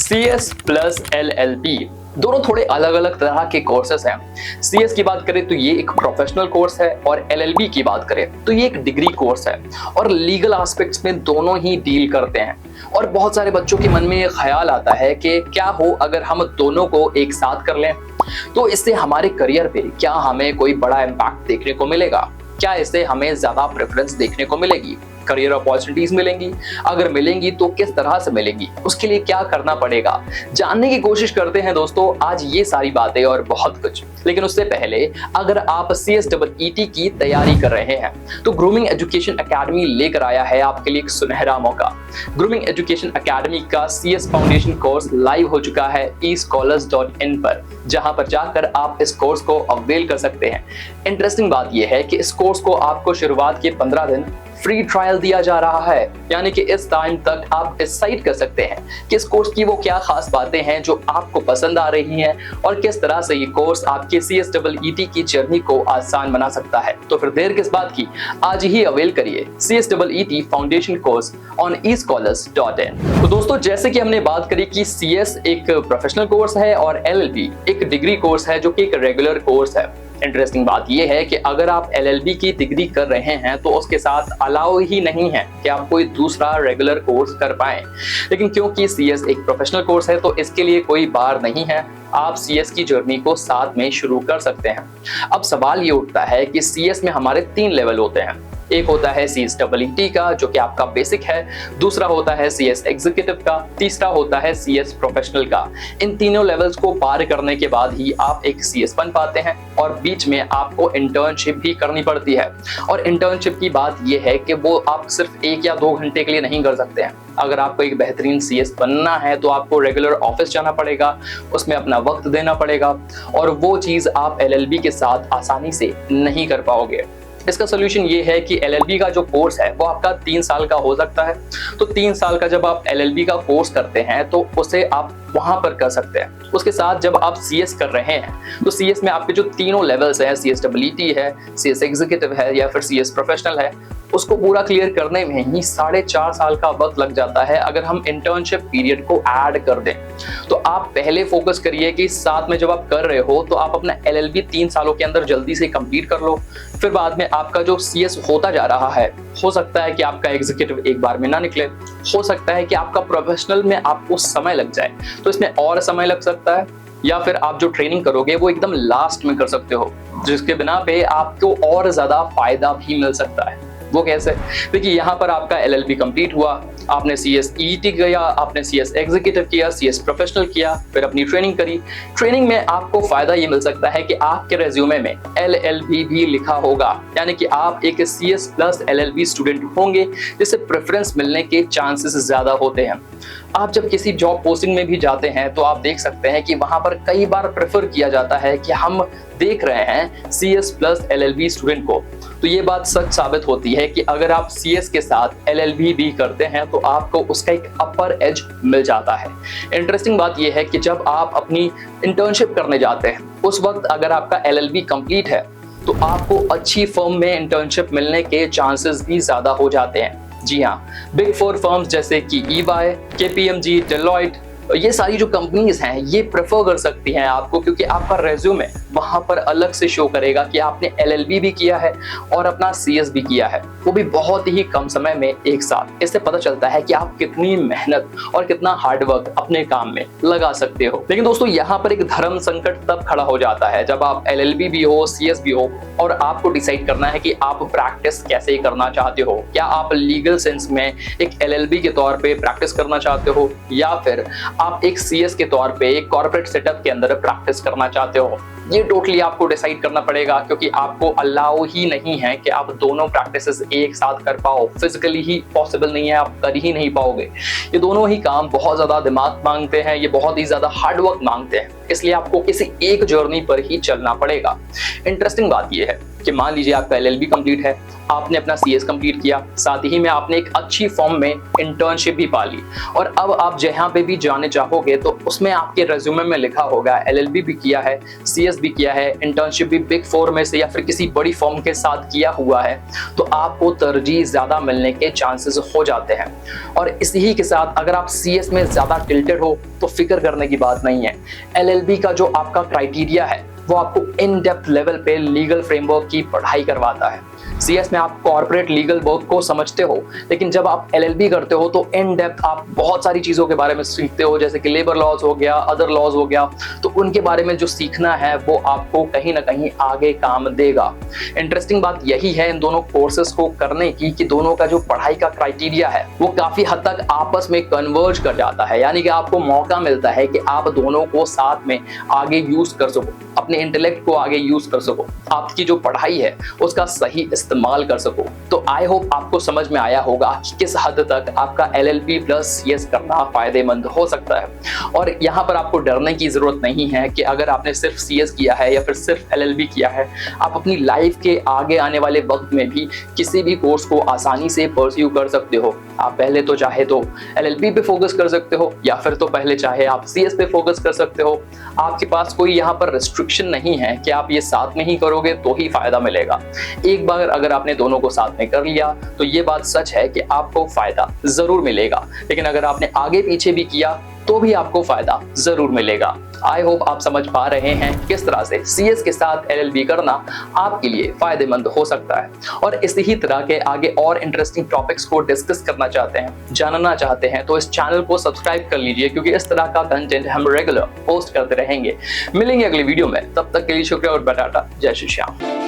CS plus LLB दोनों थोड़े अलग अलग तरह के कोर्सेस हैं। CS की बात करें तो ये एक प्रोफेशनल कोर्स है और LLB की बात करें तो ये एक डिग्री कोर्स है और लीगल एस्पेक्ट्स में दोनों ही डील करते हैं। और बहुत सारे बच्चों के मन में ये ख्याल आता है कि क्या हो अगर हम दोनों को एक साथ कर लें, तो इससे हमारे करियर पे क्या हमें कोई बड़ा इम्पैक्ट देखने को मिलेगा, क्या इससे हमें ज्यादा प्रेफरेंस देखने को मिलेगी, करियर अपॉर्चुनिटीज मिलेंगी, अगर मिलेंगी तो किस तरह से मिलेंगी, उसके लिए क्या करना पड़ेगा, जानने की कोशिश करते हैं दोस्तों आज ये सारी बातें और बहुत कुछ। लेकिन उससे पहले अगर आप CSEET की तैयारी कर रहे हैं तो ग्रूमिंग एजुकेशन एकेडमी लेकर आया है आपके लिए एक सुनहरा मौका। ग्रूमिंग एजुकेशन एकेडमी का CS फाउंडेशन कोर्स लाइव हो चुका है escholars.in पर, जहां पर जाकर आप इस कोर्स को अवेल कर सकते हैं। इंटरेस्टिंग बात यह है कि इस कोर्स को आपको शुरुआत के 15 दिन फ्री ट्रायल दिया जा रहा है, यानी कि इस टाइम तक आप डिसाइड कर सकते हैं कि इस कोर्स की वो क्या खास बातें हैं जो आपको पसंद आ रही हैं और किस तरह से ये कोर्स आपके CSEET की जर्नी को आसान बना सकता है। तो फिर देर किस बात की, आज ही अवेल करिए CSEET foundation course on escholars.in। तो दोस्तों जैसे कि हमने बात करी कि CS एक प्रोफेशनल कोर्स है और LLB एक डिग्री कोर्स है जो कि एक रेगुलर कोर्स है। इंटरेस्टिंग बात यह है कि अगर आप LLB की डिग्री कर रहे हैं तो उसके साथ अलाउ ही नहीं है कि आप कोई दूसरा रेगुलर कोर्स कर पाएं। लेकिन क्योंकि CS एक प्रोफेशनल कोर्स है तो इसके लिए कोई बार नहीं है, आप CS की जर्नी को साथ में शुरू कर सकते हैं। अब सवाल ये उठता है कि CS में हमारे 3 लेवल होते हैं। एक होता है CSEET का जो कि आपका बेसिक है, दूसरा होता है CS एग्जीक्यूटिव का, तीसरा होता है CS प्रोफेशनल का। इन तीनों लेवल्स को पार करने के बाद ही आप एक CS बन पाते हैं और बीच में आपको इंटर्नशिप भी करनी पड़ती है। और इंटर्नशिप की बात यह है कि वो आप सिर्फ 1 या 2 घंटे के लिए नहीं कर सकते हैं। अगर आपको एक बेहतरीन CS बनना है तो आपको रेगुलर ऑफिस जाना पड़ेगा, उसमें अपना वक्त देना पड़ेगा और वो चीज़ आप LLB के साथ आसानी से नहीं कर पाओगे। इसका सोल्यूशन ये है कि LLB का जो कोर्स है वो आपका 3 साल का हो सकता है। तो 3 साल का जब आप LLB का कोर्स करते हैं तो उसे आप वहां पर कर सकते हैं। उसके साथ जब आप CS कर रहे हैं तो CS में आपके जो तीनों लेवल्स हैं, CSEET है, CS एग्जीक्यूटिव है या फिर CS प्रोफेशनल है, उसको पूरा क्लियर करने में ही 4.5 साल का वक्त लग जाता है। अगर हम इंटर्नशिप पीरियड को ऐड कर दें तो आप पहले फोकस करिए कि साथ में जब आप कर रहे हो तो आप अपना LLB 3 सालों के अंदर जल्दी से कंप्लीट कर लो। फिर बाद में आपका जो CS होता जा रहा है, हो सकता है कि आपका एग्जीक्यूटिव एक बार में ना निकले, हो सकता है कि आपका प्रोफेशनल में आपको समय लग जाए तो इसमें और समय लग सकता है, या फिर आप जो ट्रेनिंग करोगे वो एकदम लास्ट में कर सकते हो जिसके बिना पे आपको और ज्यादा फायदा भी मिल सकता है। वो कैसे? देखिए यहाँ पर आपका LLB कंप्लीट हुआ, आपने CSEET किया, आपने CS एग्जीक्यूटिव किया, CS प्रोफेशनल किया, फिर अपनी ट्रेनिंग करी। ट्रेनिंग में आपको फायदा ये मिल सकता है कि आपके रेज्यूमे में LLB भी लिखा होगा, यानी कि आप एक CS प्लस LLB स्टूडेंट होंगे जिससे प्रेफरेंस मिलने के चांसेस ज्यादा होते हैं। आप जब किसी जॉब पोस्टिंग में भी जाते हैं तो आप देख सकते हैं कि वहां पर कई बार प्रेफर किया जाता है कि हम देख रहे हैं CS प्लस LLB स्टूडेंट को। तो ये बात सच साबित होती है कि अगर आप CS के साथ LLB भी करते हैं तो आपको उसका एक अपर एज मिल जाता है। इंटरेस्टिंग बात यह है कि जब आप अपनी इंटर्नशिप करने जाते हैं उस वक्त अगर आपका LLB कंप्लीट है तो आपको अच्छी फर्म में इंटर्नशिप मिलने के चांसेस भी ज्यादा हो जाते हैं। जी हाँ, बिग 4 फर्म्स जैसे कि EY, KPMG, डेलॉयट, ये सारी जो कंपनीज हैं ये प्रेफर कर सकती हैं आपको, क्योंकि आपका रेज्यूमे वहां पर अलग से शो करेगा कि आपने LLB भी किया है और अपना CS भी किया है, वो भी बहुत ही कम समय में एक साथ। इससे पता चलता है कि आप कितनी मेहनत और कितना हार्डवर्क अपने काम में लगा सकते हो। लेकिन दोस्तों यहाँ पर एक धर्म संकट तब खड़ा हो जाता है जब आप LLB भी हो, CS भी हो और आपको डिसाइड करना है कि आप प्रैक्टिस कैसे करना चाहते हो। क्या आप लीगल सेंस में एक LLB के तौर पे प्रैक्टिस करना चाहते हो या फिर आप एक CS के तौर पे एक कॉर्पोरेट सेटअप के अंदर प्रैक्टिस करना चाहते हो। ये टोटली आपको डिसाइड करना पड़ेगा, क्योंकि आपको अलाउ ही नहीं है कि आप दोनों प्रैक्टिसेस एक साथ कर पाओ। फिजिकली ही पॉसिबल नहीं है, आप कर ही नहीं पाओगे। ये दोनों ही काम बहुत ज्यादा दिमाग मांगते हैं, ये बहुत ही ज्यादा हार्डवर्क मांगते हैं। इसलिए आपको किसी एक जर्नी पर ही चलना पड़ेगा। इंटरेस्टिंग बात यह है कि मान लीजिए आपका एलएलबी कंप्लीट है, आपने अपना सीएस कंप्लीट किया, साथ ही में आपने एक अच्छी फॉर्म में इंटर्नशिप भी पा ली, और अब आप जहां पे भी जाने चाहोगे तो उसमें आपके रेज्यूमे में लिखा होगा एलएलबी भी किया है, सीएस भी किया है, इंटर्नशिप भी बिग फोर में से या फिर किसी बड़ी फॉर्म के साथ किया हुआ है, तो आपको तरजीह ज्यादा मिलने के चांसेस हो जाते हैं। और इसी के साथ अगर आप सीएस में ज्यादा टिल्टेड हो तो फिक्र करने की बात नहीं है। एलएलबी का जो आपका क्राइटेरिया है वो आपको इन डेप्थ लेवल पे लीगल फ्रेमवर्क की पढ़ाई करवाता है। सीएस में आप कॉर्पोरेट लीगल वर्क को समझते हो, लेकिन जब आप एलएलबी करते हो तो इन डेप्थ आप बहुत सारी चीजों के बारे में सीखते हो, जैसे कि लेबर लॉज हो गया, अदर लॉज हो गया, तो उनके बारे में जो सीखना है वो आपको कहीं ना कहीं आगे काम देगा। इंटरेस्टिंग बात यही है इन दोनों कोर्सेज को करने की कि दोनों का जो पढ़ाई का क्राइटेरिया है वो काफी हद तक आपस में कन्वर्ज कर जाता है, यानी कि आपको मौका मिलता है कि आप दोनों को साथ में आगे यूज कर सको, अपने इंटेलेक्ट को आगे यूज कर सको, आपकी जो पढ़ाई है उसका सही इस्तेमाल कर सको। तो आई होप आपको समझ में आया होगा कि किस हद तक आपका एलएलबी प्लस सीएस करना फायदेमंद हो सकता है। और यहाँ पर आपको डरने की जरूरत नहीं है कि अगर आपने सिर्फ सीएस किया है या फिर सिर्फ एलएलबी किया है, आप अपनी लाइफ के आगे आने वाले वक्त में भी किसी भी कोर्स को आसानी से परस्यू कर सकते हो। आप पहले तो चाहे तो एलएलबी पे फोकस कर सकते हो, या फिर तो पहले चाहे आप सीएस पे फोकस कर सकते हो। आपके पास कोई यहाँ पर रिस्ट्रिक्शन नहीं है कि आप ये साथ में ही करोगे तो ही फायदा मिलेगा। एक बार अगर आपने दोनों को साथ में कर लिया तो ये बात सच है कि आपको फायदा जरूर मिलेगा, लेकिन अगर आपने आगे पीछे भी किया तो भी आपको फायदा जरूर मिलेगा। आई होप आप समझ पा रहे हैं किस तरह से सीएस के साथ एलएलबी करना आपके लिए फायदेमंद हो सकता है। और इसी तरह के आगे और इंटरेस्टिंग टॉपिक्स को डिस्कस करना चाहते हैं, जानना चाहते हैं, तो इस चैनल को सब्सक्राइब कर लीजिए, क्योंकि इस तरह का कंटेंट हम रेगुलर पोस्ट करते रहेंगे। मिलेंगे अगली वीडियो में, तब तक के लिए शुक्रिया और बटाटा। जय श्री श्याम।